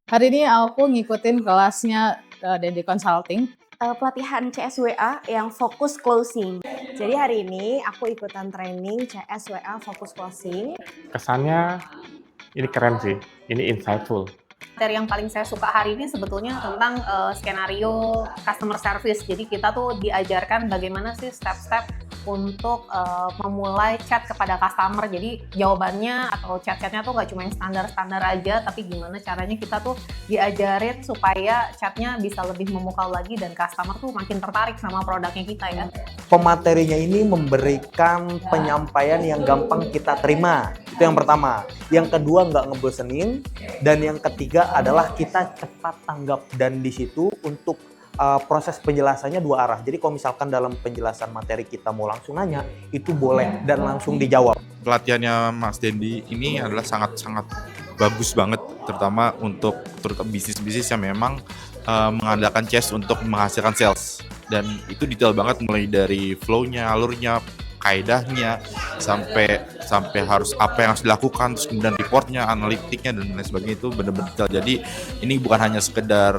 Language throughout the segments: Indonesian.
Hari ini aku ngikutin kelasnya Dandi Consulting. Pelatihan CSWA yang fokus closing. Jadi hari ini aku ikutan training CSWA fokus closing. Kesannya ini keren sih, ini insightful. Materi yang paling saya suka hari ini sebetulnya tentang skenario customer service. Jadi kita tuh diajarkan bagaimana sih step-step untuk memulai chat kepada customer. Jadi jawabannya atau chat-chatnya tuh nggak cuma yang standar-standar aja, tapi gimana caranya kita tuh diajarin supaya chatnya bisa lebih memukau lagi dan customer tuh makin tertarik sama produknya kita ya. Pematerinya ini memberikan penyampaian yang gampang kita terima. Itu yang pertama. Yang kedua nggak ngebosenin. Dan yang ketiga adalah kita cepat tanggap. Dan di situ untuk proses penjelasannya dua arah. Jadi kalau misalkan dalam penjelasan materi kita mau langsung nanya, itu boleh dan langsung dijawab. Pelatihannya Mas Dendi ini adalah sangat-sangat bagus banget, terutama untuk bisnis-bisnis yang memang mengandalkan cash untuk menghasilkan sales. Dan itu detail banget mulai dari flow-nya, alurnya, kaedahnya, sampai harus apa yang harus dilakukan, terus kemudian reportnya, analitiknya dan lain sebagainya itu benar-benar detail. Jadi ini bukan hanya sekedar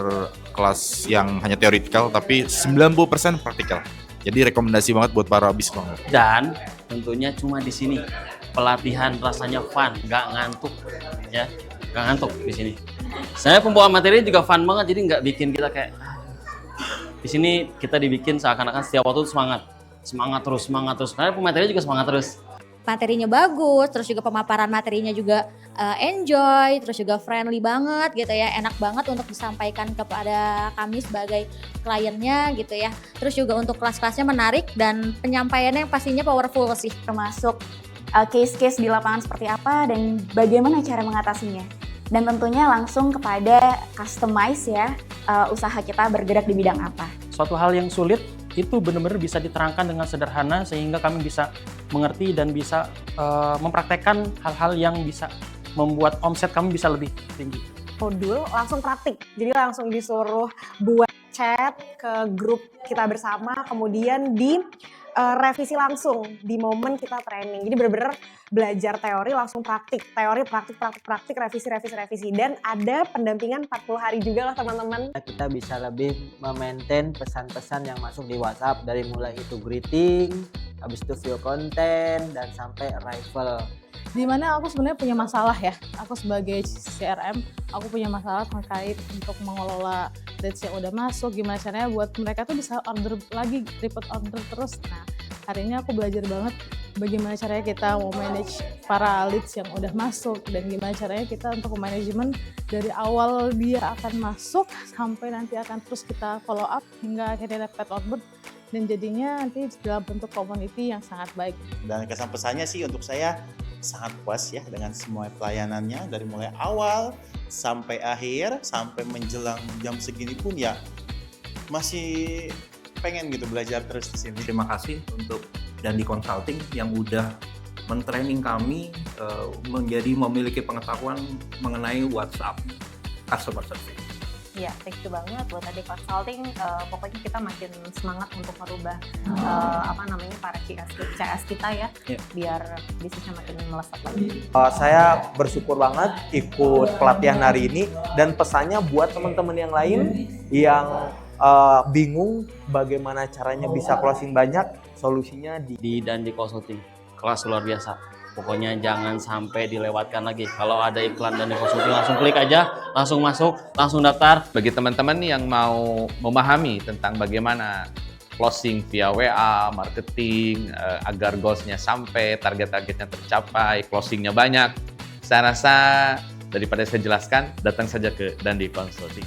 kelas yang hanya teoretikal, tapi 90% praktikal. Jadi rekomendasi banget buat para bisnis owner. Dan tentunya cuma di sini pelatihan rasanya fun, nggak ngantuk ya, nggak ngantuk di sini. Saya pembawa materi juga fun banget, jadi nggak bikin kita kayak di sini kita dibikin seakan-akan setiap waktu semangat terus. Karena pematerinya juga semangat terus. Materinya bagus, terus juga pemaparan materinya juga enjoy, terus juga friendly banget gitu ya, enak banget untuk disampaikan kepada kami sebagai kliennya gitu ya. Terus juga untuk kelas-kelasnya menarik dan penyampaiannya yang pastinya powerful sih. Termasuk case-case di lapangan seperti apa dan bagaimana cara mengatasinya. Dan tentunya langsung kepada customize ya, usaha kita bergerak di bidang apa. Suatu hal yang sulit itu benar-benar bisa diterangkan dengan sederhana sehingga kami bisa mengerti dan bisa mempraktekkan hal-hal yang bisa membuat omset kami bisa lebih tinggi. Modul langsung praktik, jadi langsung disuruh buat chat ke grup kita bersama, kemudian di revisi langsung di momen kita training. Jadi benar-benar belajar teori langsung praktik, teori praktik, revisi, dan ada pendampingan 40 hari juga lah teman-teman. Kita bisa lebih memaintain pesan-pesan yang masuk di WhatsApp, dari mulai itu greeting, habis itu view content, dan sampai arrival. Dimana aku sebenarnya punya masalah ya, aku sebagai CRM, aku punya masalah terkait untuk mengelola leads yang udah masuk, gimana caranya buat mereka tuh bisa order lagi, repeat order terus. Nah, hari ini aku belajar banget bagaimana caranya kita mau manage para leads yang udah masuk dan gimana caranya kita untuk manajemen dari awal dia akan masuk sampai nanti akan terus kita follow up hingga akhirnya dapat order dan jadinya nanti dalam bentuk community yang sangat baik. Dan kesan pesannya sih untuk saya sangat puas ya dengan semua pelayanannya dari mulai awal sampai akhir, sampai menjelang jam segini pun ya masih pengen gitu belajar terus di sini. Terima kasih untuk Dandi Consulting yang udah mentraining kami menjadi memiliki pengetahuan mengenai WhatsApp customer service. Ya, thank you banget buat Dandi Consulting. Pokoknya kita makin semangat untuk merubah para CS kita ya, biar bisnisnya makin melesat lagi. Saya bersyukur banget ikut pelatihan hari ini dan pesannya buat teman-teman yang lain yang bingung bagaimana caranya bisa closing banyak, solusinya di Dandi Consulting. Kelas luar biasa. Pokoknya jangan sampai dilewatkan lagi. Kalau ada iklan Dandi Consulting langsung klik aja, langsung masuk, langsung daftar. Bagi teman-teman yang mau memahami tentang bagaimana closing via WA, marketing, agar goals-nya sampai, target-targetnya tercapai, closingnya banyak, saya rasa daripada saya jelaskan, datang saja ke Dandi Consulting.